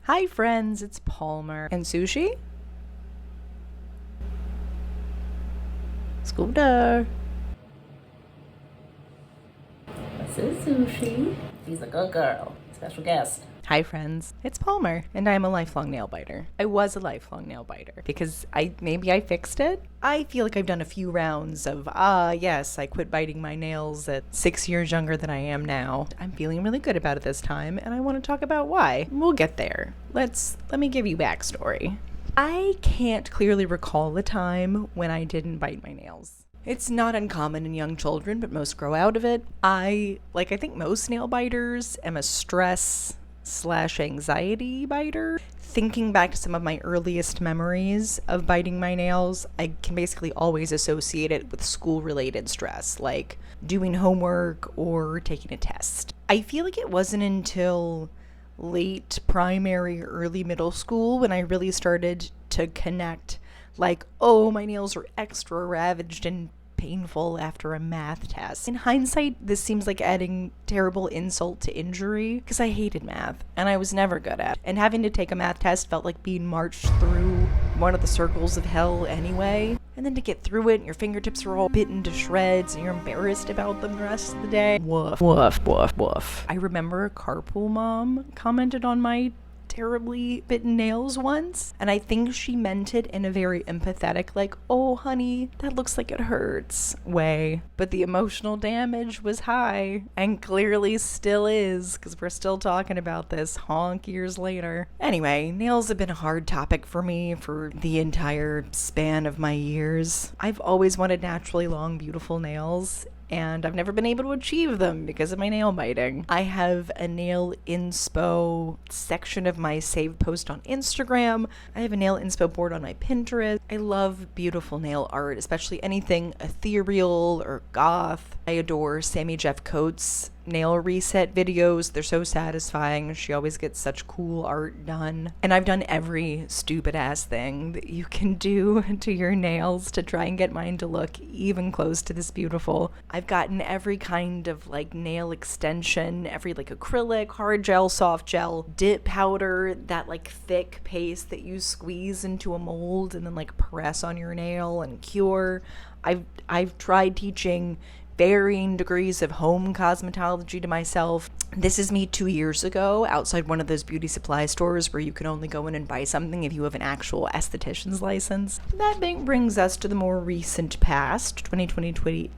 Hi friends, it's Palmer. And Sushi? Scooter. This is Sushi. She's a good girl. Special guest. Hi friends, it's Palmer, and I'm a lifelong nail biter. I was a lifelong nail biter because maybe I fixed it. I feel like I've done a few rounds of, yes, I quit biting my nails at 6 years younger than I am now. I'm feeling really good about it this time, and I want to talk about why. We'll get there. Let me give you backstory. I can't clearly recall a time when I didn't bite my nails. It's not uncommon in young children, but most grow out of it. I think most nail biters, am a stress/anxiety biter. Thinking back to some of my earliest memories of biting my nails, I can basically always associate it with school-related stress, like doing homework or taking a test. I feel like it wasn't until late primary, early middle school when I really started to connect, like, oh, my nails are extra ravaged and painful after a math test. In hindsight, this seems like adding terrible insult to injury because I hated math and I was never good at it. And having to take a math test felt like being marched through one of the circles of hell anyway. And then to get through it, and your fingertips are all bitten to shreds and you're embarrassed about them the rest of the day. Woof, woof, woof, woof. I remember a carpool mom commented on my terribly bitten nails once, and I think she meant it in a very empathetic, like, oh honey, that looks like it hurts way, but the emotional damage was high and clearly still is, because we're still talking about this honk years later. Anyway, nails have been a hard topic for me for the entire span of my years. I've always wanted naturally long, beautiful nails, and I've never been able to achieve them because of my nail biting. I have a nail inspo section of my saved post on Instagram. I have a nail inspo board on my Pinterest. I love beautiful nail art, especially anything ethereal or goth. I adore Sammy Jeff Coates' nail reset videos. They're so satisfying. She always gets such cool art done. And I've done every stupid ass thing that you can do to your nails to try and get mine to look even close to this beautiful. I've gotten every kind of like nail extension, every like acrylic, hard gel, soft gel, dip powder, that like thick paste that you squeeze into a mold and then like press on your nail and cure. I've tried teaching varying degrees of home cosmetology to myself. This is me 2 years ago outside one of those beauty supply stores where you can only go in and buy something if you have an actual esthetician's license. That brings us to the more recent past, 2020.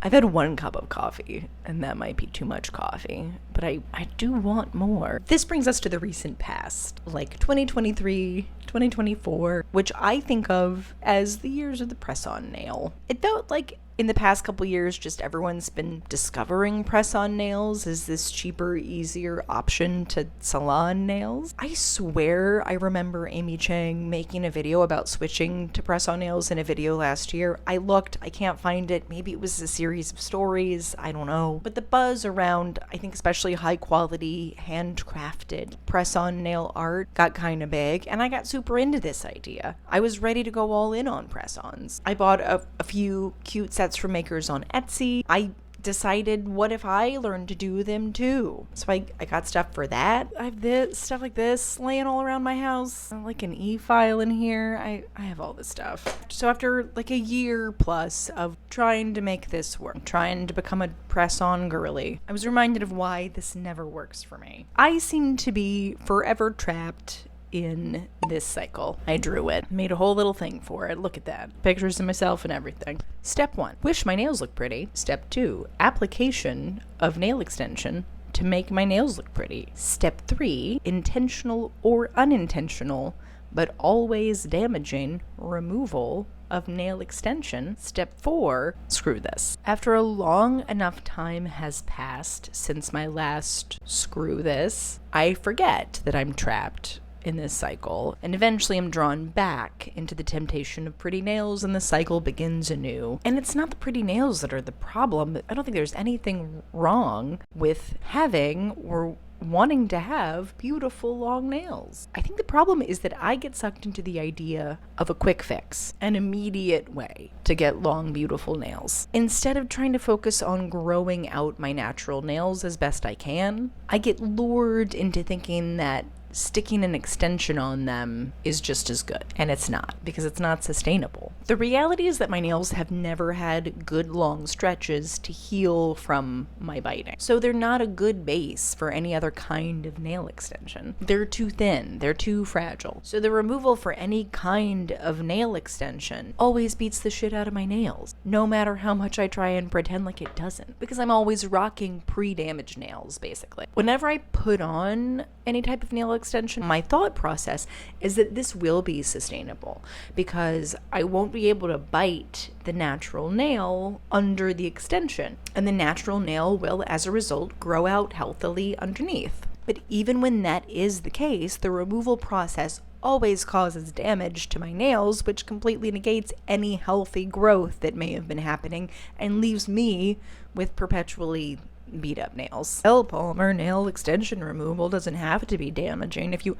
I've had 1 cup of coffee, and that might be too much coffee, but I do want more. This brings us to the recent past, like 2023, 2024, which I think of as the years of the press-on nail. It felt like in the past couple years, just everyone's been discovering press-on nails as this cheaper, easier option to salon nails. I swear I remember Amy Chang making a video about switching to press-on nails in a video last year. I looked, I can't find it. Maybe it was a series of stories, I don't know. But the buzz around, I think especially high-quality, handcrafted press-on nail art got kind of big, and I got super into this idea. I was ready to go all in on press-ons. I bought a few cute sets from makers on Etsy. I decided, what if I learned to do them too? So I got stuff for that. I have this stuff like this laying all around my house, like an e-file in here. I have all this stuff. So after like a year plus of trying to make this work, trying to become a press-on girly, I was reminded of why this never works for me. I seem to be forever trapped in this cycle. I drew it, made a whole little thing for it. Look at that. Pictures of myself and everything. Step 1, wish my nails look pretty. Step 2, application of nail extension to make my nails look pretty. Step 3, intentional or unintentional, but always damaging removal of nail extension. Step 4, screw this. After a long enough time has passed since my last screw this, I forget that I'm trapped in this cycle, and eventually I'm drawn back into the temptation of pretty nails, and the cycle begins anew. And it's not the pretty nails that are the problem. I don't think there's anything wrong with having or wanting to have beautiful long nails. I think the problem is that I get sucked into the idea of a quick fix, an immediate way to get long, beautiful nails. Instead of trying to focus on growing out my natural nails as best I can, I get lured into thinking that sticking an extension on them is just as good. And it's not, because it's not sustainable. The reality is that my nails have never had good long stretches to heal from my biting. So they're not a good base for any other kind of nail extension. They're too thin, they're too fragile. So the removal for any kind of nail extension always beats the shit out of my nails, no matter how much I try and pretend like it doesn't, because I'm always rocking pre-damaged nails, basically. Whenever I put on any type of nail extension, my thought process is that this will be sustainable, because I won't be able to bite the natural nail under the extension, and the natural nail will, as a result, grow out healthily underneath. But even when that is the case, the removal process always causes damage to my nails, which completely negates any healthy growth that may have been happening and leaves me with perpetually beat up nails. Polymer nail extension removal doesn't have to be damaging. If you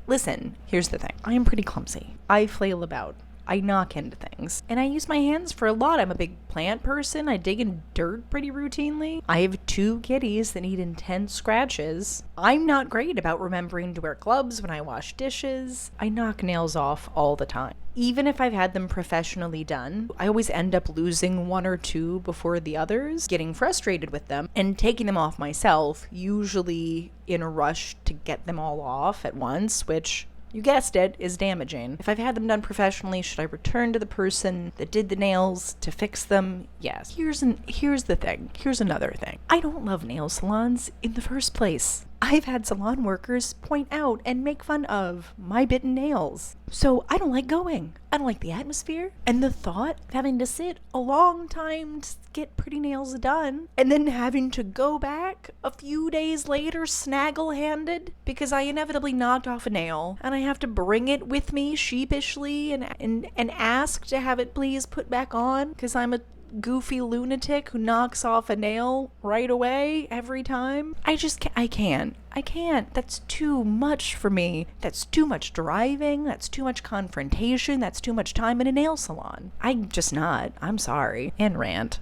listen, here's the thing. I am pretty clumsy. I flail about. I knock into things. And I use my hands for a lot. I'm a big plant person. I dig in dirt pretty routinely. I have 2 kitties that need intense scratches. I'm not great about remembering to wear gloves when I wash dishes. I knock nails off all the time. Even if I've had them professionally done, I always end up losing 1 or 2 before the others, getting frustrated with them, and taking them off myself, usually in a rush to get them all off at once, which, you guessed it, is damaging. If I've had them done professionally, should I return to the person that did the nails to fix them? Yes. Here's the thing. Here's another thing. I don't love nail salons in the first place. I've had salon workers point out and make fun of my bitten nails. So I don't like going. I don't like the atmosphere. And the thought of having to sit a long time to get pretty nails done, and then having to go back a few days later snaggle-handed because I inevitably knocked off a nail, and I have to bring it with me sheepishly and ask to have it please put back on because I'm a goofy lunatic who knocks off a nail right away every time. I can't. That's too much for me. That's too much driving. That's too much confrontation. That's too much time in a nail salon. I'm just not. I'm sorry. And rant.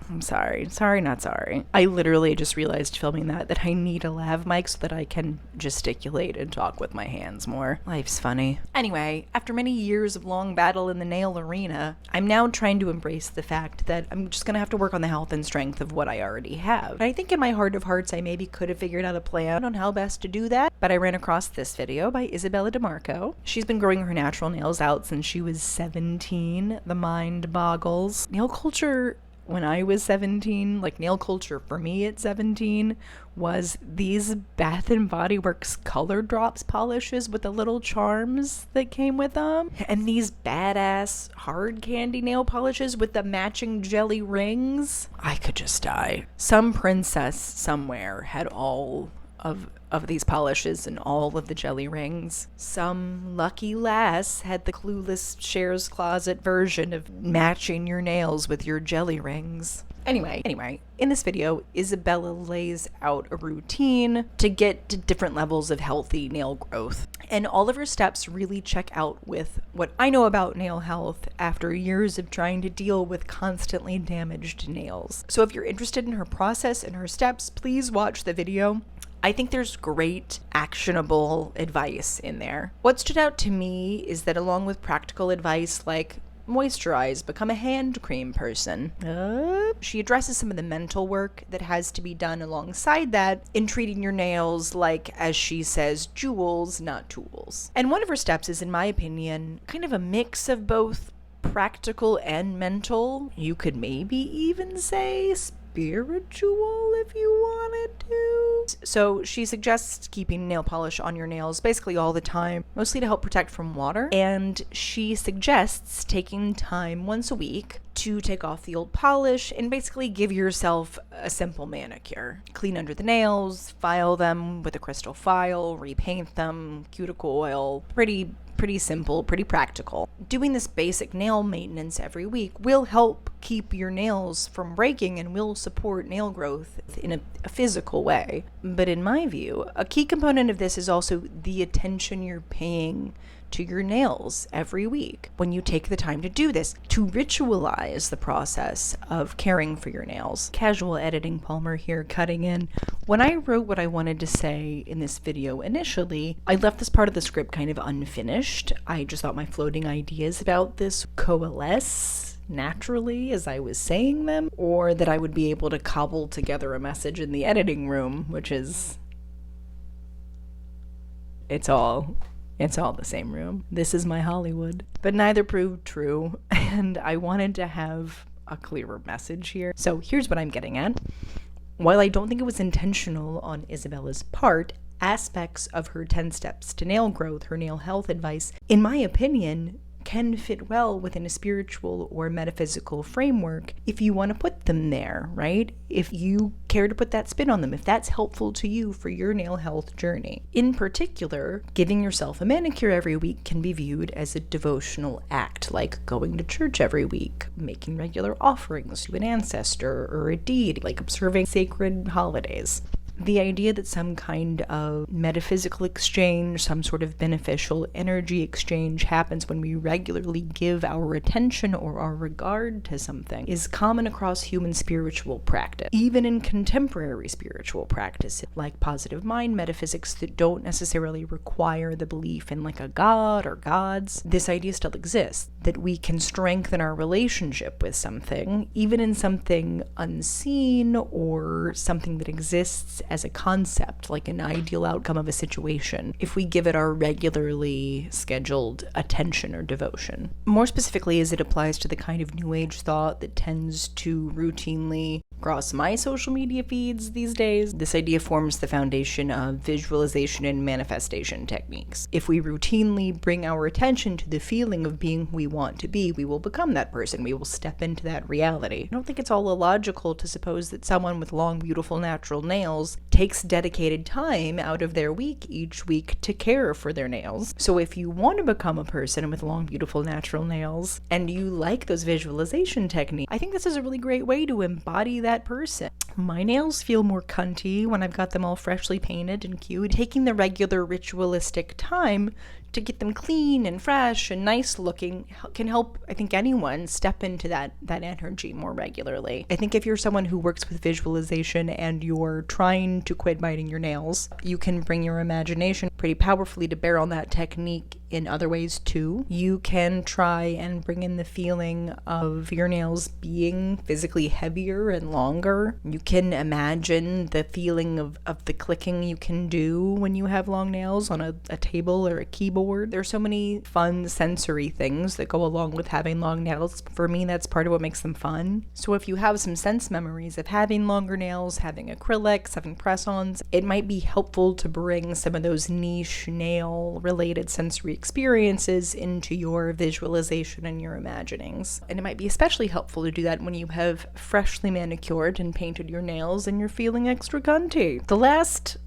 I'm sorry. Sorry, not sorry. I literally just realized filming that I need a lav mic so that I can gesticulate and talk with my hands more. Life's funny. Anyway, after many years of long battle in the nail arena, I'm now trying to embrace the fact that I'm just gonna have to work on the health and strength of what I already have. And I think in my heart of hearts, I maybe could have figured out a plan on how best to do that, but I ran across this video by Isabella DeMarco. She's been growing her natural nails out since she was 17. The mind boggles. Nail culture when I was 17, like nail culture for me at 17, was these Bath and Body Works color drops polishes with the little charms that came with them, and these badass hard candy nail polishes with the matching jelly rings. I could just die. Some princess somewhere had all of these polishes and all of the jelly rings. Some lucky lass had the clueless Cher's Closet version of matching your nails with your jelly rings. Anyway, in this video, Isabella lays out a routine to get to different levels of healthy nail growth. And all of her steps really check out with what I know about nail health after years of trying to deal with constantly damaged nails. So if you're interested in her process and her steps, please watch the video. I think there's great actionable advice in there. What stood out to me is that along with practical advice like moisturize, become a hand cream person, she addresses some of the mental work that has to be done alongside that in treating your nails like, as she says, jewels, not tools. And one of her steps is, in my opinion, kind of a mix of both practical and mental. You could maybe even say spiritual if you wanted to. So she suggests keeping nail polish on your nails basically all the time, mostly to help protect from water. And she suggests taking time once a week to take off the old polish and basically give yourself a simple manicure. Clean under the nails, file them with a crystal file, repaint them, cuticle oil. Pretty simple, pretty practical. Doing this basic nail maintenance every week will help keep your nails from breaking and will support nail growth in a physical way. But in my view, a key component of this is also the attention you're paying to your nails every week when you take the time to do this, to ritualize the process of caring for your nails. Casual editing, Palmer here, cutting in. When I wrote what I wanted to say in this video initially, I left this part of the script kind of unfinished. I just thought my floating ideas about this coalesce naturally as I was saying them, or that I would be able to cobble together a message in the editing room, which is... It's all the same room. This is my Hollywood. But neither proved true, and I wanted to have a clearer message here. So here's what I'm getting at. While I don't think it was intentional on Isabella's part, aspects of her 10 steps to nail growth, her nail health advice, in my opinion, can fit well within a spiritual or metaphysical framework if you want to put them there, right? If you care to put that spin on them, if that's helpful to you for your nail health journey. In particular, giving yourself a manicure every week can be viewed as a devotional act, like going to church every week, making regular offerings to an ancestor or a deity, like observing sacred holidays. The idea that some kind of metaphysical exchange, some sort of beneficial energy exchange happens when we regularly give our attention or our regard to something is common across human spiritual practice, even in contemporary spiritual practice, like positive mind metaphysics that don't necessarily require the belief in like a god or gods. This idea still exists, that we can strengthen our relationship with something, even in something unseen or something that exists as a concept, like an ideal outcome of a situation, if we give it our regularly scheduled attention or devotion. More specifically, as it applies to the kind of New Age thought that tends to routinely cross my social media feeds these days, this idea forms the foundation of visualization and manifestation techniques. If we routinely bring our attention to the feeling of being who we want to be, we will become that person. We will step into that reality. I don't think it's all illogical to suppose that someone with long, beautiful, natural nails takes dedicated time out of their week each week to care for their nails. So if you want to become a person with long, beautiful, natural nails, and you like those visualization techniques, I think this is a really great way to embody that person. My nails feel more cunty when I've got them all freshly painted and cute. Taking the regular ritualistic time to get them clean and fresh and nice looking can help, I think, anyone step into that energy more regularly. I think if you're someone who works with visualization and you're trying to quit biting your nails, you can bring your imagination pretty powerfully to bear on that technique in other ways too. You can try and bring in the feeling of your nails being physically heavier and longer. You can imagine the feeling of the clicking you can do when you have long nails on a table or a keyboard. There's so many fun sensory things that go along with having long nails. For me, that's part of what makes them fun. So if you have some sense memories of having longer nails, having acrylics, having press-ons, it might be helpful to bring some of those niche nail related sensory experiences into your visualization and your imaginings. And it might be especially helpful to do that when you have freshly manicured and painted your nails and you're feeling extra cunty. The last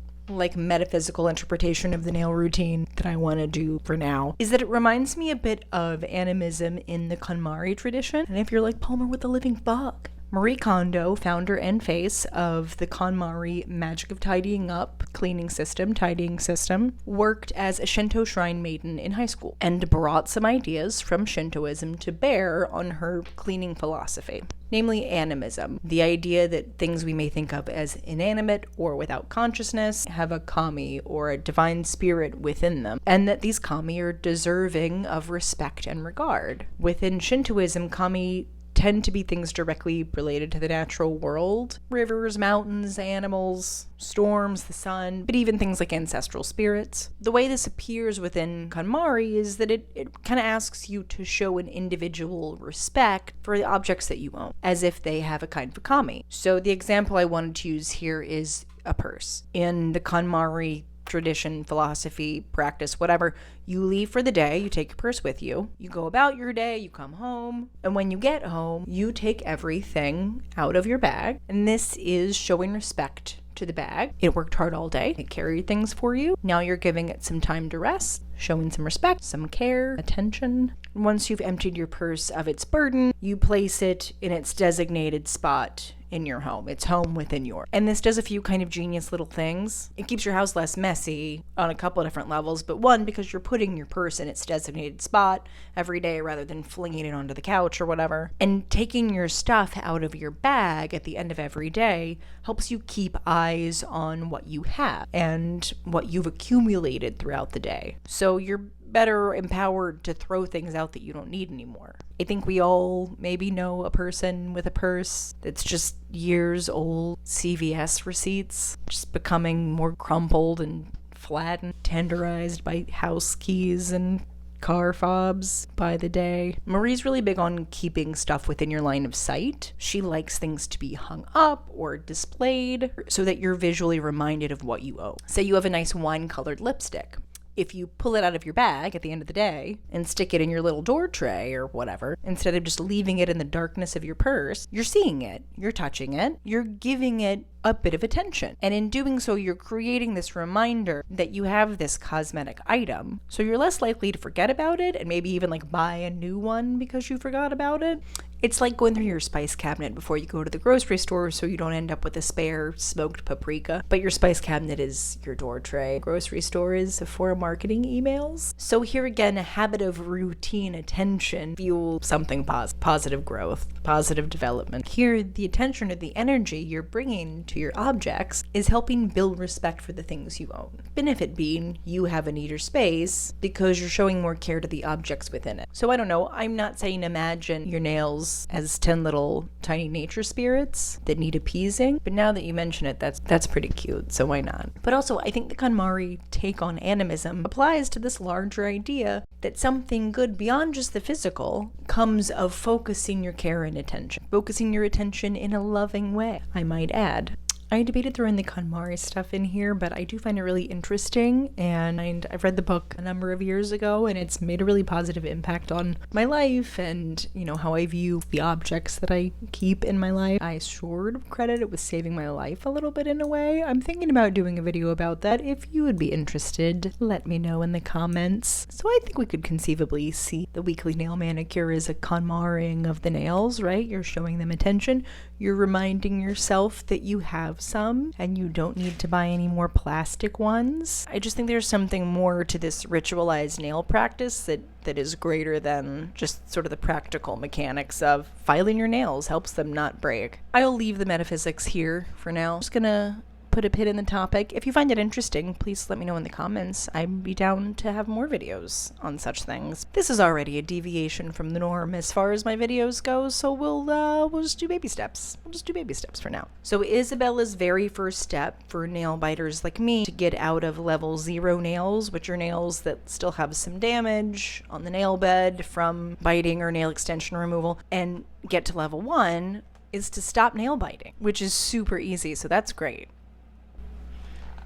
metaphysical interpretation of the nail routine that I want to do for now is that it reminds me a bit of animism in the KonMari tradition. And if you're like, Palmer, what the living fuck? Marie Kondo, founder and face of the KonMari Magic of Tidying Up tidying system, worked as a Shinto shrine maiden in high school and brought some ideas from Shintoism to bear on her cleaning philosophy. Namely animism, the idea that things we may think of as inanimate or without consciousness have a kami or a divine spirit within them, and that these kami are deserving of respect and regard. Within Shintoism, kami tend to be things directly related to the natural world. Rivers, mountains, animals, storms, the sun, but even things like ancestral spirits. The way this appears within KonMari is that it kind of asks you to show an individual respect for the objects that you own, as if they have a kind of kami. So the example I wanted to use here is a purse. In the KonMari tradition, philosophy, practice, whatever, you leave for the day, you take your purse with you, you go about your day, you come home, and when you get home, you take everything out of your bag, and this is showing respect to the bag. It worked hard all day, it carried things for you. Now you're giving it some time to rest, showing some respect, some care, attention. Once you've emptied your purse of its burden, you place it in its designated spot in your home. It's home within yours. And this does a few kind of genius little things. It keeps your house less messy on a couple of different levels, but one, because you're putting your purse in its designated spot every day rather than flinging it onto the couch or whatever. And taking your stuff out of your bag at the end of every day helps you keep eyes on what you have and what you've accumulated throughout the day. So you're better empowered to throw things out that you don't need anymore. I think we all maybe know a person with a purse that's just years old CVS receipts, just becoming more crumpled and flattened, tenderized by house keys and car fobs by the day. Marie's really big on keeping stuff within your line of sight. She likes things to be hung up or displayed so that you're visually reminded of what you own. Say you have a nice wine-colored lipstick. If you pull it out of your bag at the end of the day and stick it in your little door tray or whatever, instead of just leaving it in the darkness of your purse, you're seeing it, you're touching it, you're giving it a bit of attention. And in doing so, you're creating this reminder that you have this cosmetic item. So you're less likely to forget about it and maybe even like buy a new one because you forgot about it. It's like going through your spice cabinet before you go to the grocery store so you don't end up with a spare smoked paprika. But your spice cabinet is your door tray. Grocery store is for marketing emails. So here again, a habit of routine attention fuels something positive growth, positive development. Here, the attention or the energy you're bringing to your objects is helping build respect for the things you own. Benefit being you have a neater space because you're showing more care to the objects within it. So I don't know, I'm not saying imagine your nails as 10 little tiny nature spirits that need appeasing, but now that you mention it, that's pretty cute, so why not? But also, I think the KonMari take on animism applies to this larger idea that something good beyond just the physical comes of focusing your care and attention. Focusing your attention in a loving way, I might add. I debated throwing the KonMari stuff in here, but I do find it really interesting, and I've read the book a number of years ago, and it's made a really positive impact on my life and, how I view the objects that I keep in my life. I sort of credit it with saving my life a little bit in a way. I'm thinking about doing a video about that. If you would be interested, let me know in the comments. So I think we could conceivably see the weekly nail manicure as a KonMariing of the nails, right? You're showing them attention. You're reminding yourself that you have some and you don't need to buy any more plastic ones. I just think there's something more to this ritualized nail practice that is greater than just sort of the practical mechanics of filing your nails helps them not break. I'll leave the metaphysics here for now. I'm just gonna put a pin in the topic. If you find it interesting, please let me know in the comments. I'd be down to have more videos on such things. This is already a deviation from the norm as far as my videos go, so we'll just do baby steps. We'll just do baby steps for now. So Isabella's very first step for nail biters like me to get out of level 0 nails, which are nails that still have some damage on the nail bed from biting or nail extension removal, and get to level 1 is to stop nail biting, which is super easy, so that's great.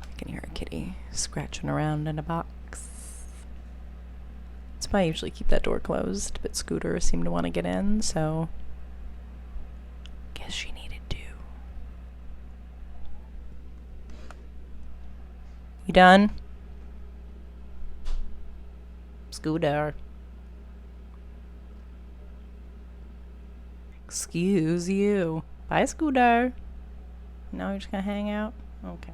I can hear a kitty scratching around in a box. That's why I usually keep that door closed, but Scooter seemed to want to get in, so guess she needed to. You done? Scooter. Excuse you. Bye, Scooter. Now you're just gonna hang out? Okay.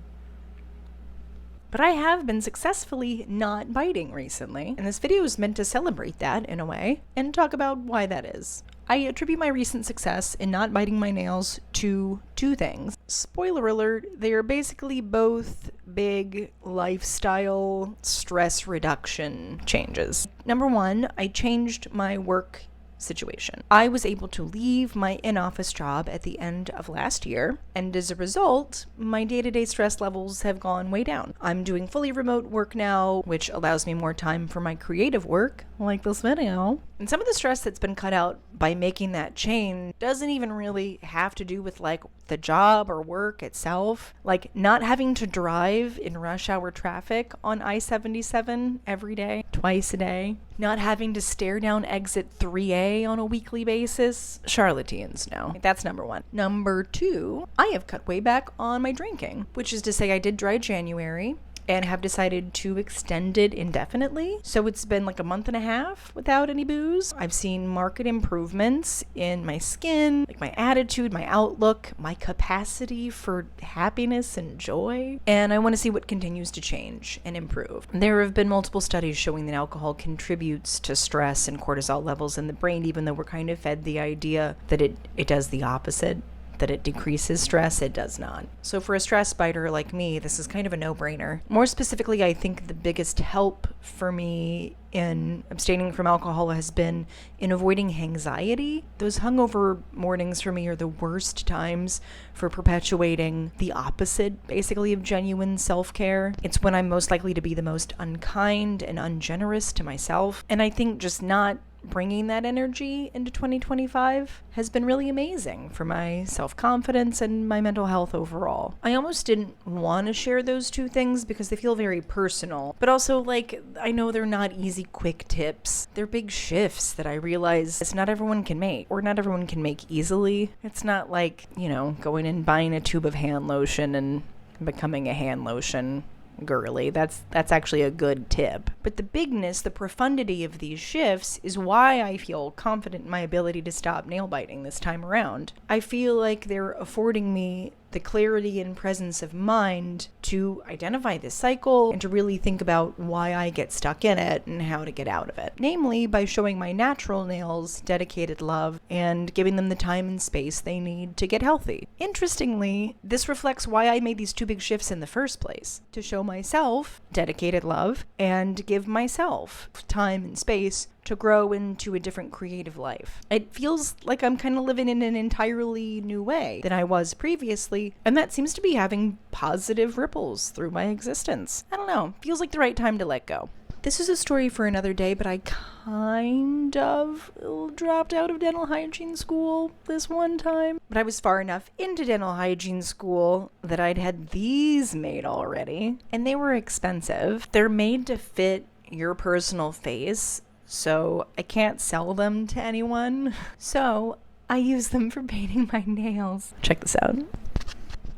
But I have been successfully not biting recently, and this video is meant to celebrate that in a way, and talk about why that is. I attribute my recent success in not biting my nails to 2 things. Spoiler alert, they are basically both big lifestyle stress reduction changes. Number 1, I changed my work situation. I was able to leave my in-office job at the end of last year, and as a result, my day-to-day stress levels have gone way down. I'm doing fully remote work now, which allows me more time for my creative work, like this video. And some of the stress that's been cut out by making that change doesn't even really have to do with like the job or work itself. Like not having to drive in rush hour traffic on I-77 every day, twice a day. Not having to stare down exit 3A on a weekly basis. Charlatans, no. That's number 1. Number 2, I have cut way back on my drinking, which is to say I did dry January. and have decided to extend it indefinitely. So it's been like a month and a half without any booze. I've seen marked improvements in my skin, like my attitude, my outlook, my capacity for happiness and joy. And I want to see what continues to change and improve. There have been multiple studies showing that alcohol contributes to stress and cortisol levels in the brain, even though we're kind of fed the idea that it does the opposite, that it decreases stress. It does not. So for a stress biter like me, this is kind of a no-brainer. More specifically, I think the biggest help for me in abstaining from alcohol has been in avoiding anxiety. Those hungover mornings for me are the worst times for perpetuating the opposite, basically, of genuine self-care. It's when I'm most likely to be the most unkind and ungenerous to myself. And I think just not bringing that energy into 2025 has been really amazing for my self-confidence and my mental health overall. I almost didn't want to share those two things because they feel very personal, but also, like, I know they're not easy, quick tips. They're big shifts that I realize it's not everyone can make, or not everyone can make easily. It's not like, going and buying a tube of hand lotion and becoming a hand lotion girly. That's actually a good tip. But the bigness, the profundity of these shifts is why I feel confident in my ability to stop nail biting this time around. I feel like they're affording me the clarity and presence of mind to identify this cycle and to really think about why I get stuck in it and how to get out of it. Namely, by showing my natural nails dedicated love and giving them the time and space they need to get healthy. Interestingly, this reflects why I made these two big shifts in the first place: to show myself dedicated love and give myself time and space to grow into a different creative life. It feels like I'm kind of living in an entirely new way than I was previously, and that seems to be having positive ripples through my existence. I don't know, feels like the right time to let go. This is a story for another day, but I kind of dropped out of dental hygiene school this one time. But I was far enough into dental hygiene school that I'd had these made already, and they were expensive. They're made to fit your personal face, so I can't sell them to anyone. So I use them for painting my nails. Check this out.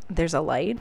There's a light.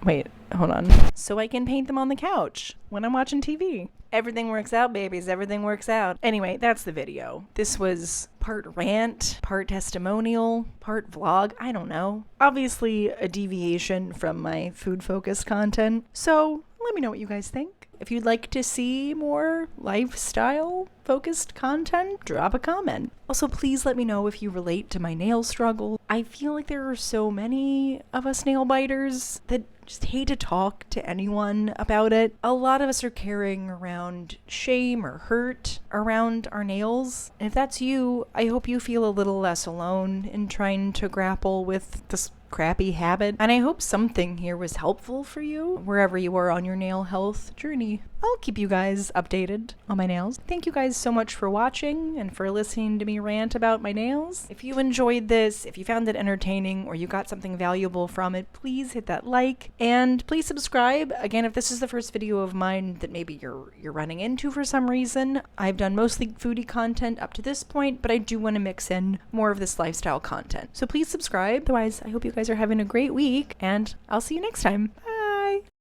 Wait, hold on. So I can paint them on the couch when I'm watching TV. Everything works out, babies. Everything works out. Anyway, that's the video. This was part rant, part testimonial, part vlog. I don't know. Obviously a deviation from my food-focused content. So let me know what you guys think. If you'd like to see more lifestyle-focused content, drop a comment. Also, please let me know if you relate to my nail struggle. I feel like there are so many of us nail biters that just hate to talk to anyone about it. A lot of us are carrying around shame or hurt around our nails. And if that's you, I hope you feel a little less alone in trying to grapple with this crappy habit. And I hope something here was helpful for you wherever you are on your nail health journey. I'll keep you guys updated on my nails. Thank you guys so much for watching and for listening to me rant about my nails. If you enjoyed this, if you found it entertaining, or you got something valuable from it, please hit that like and please subscribe. Again, if this is the first video of mine that maybe you're running into for some reason, I've done mostly foodie content up to this point, but I do want to mix in more of this lifestyle content. So please subscribe. Otherwise, I hope you guys are having a great week, and I'll see you next time. Bye.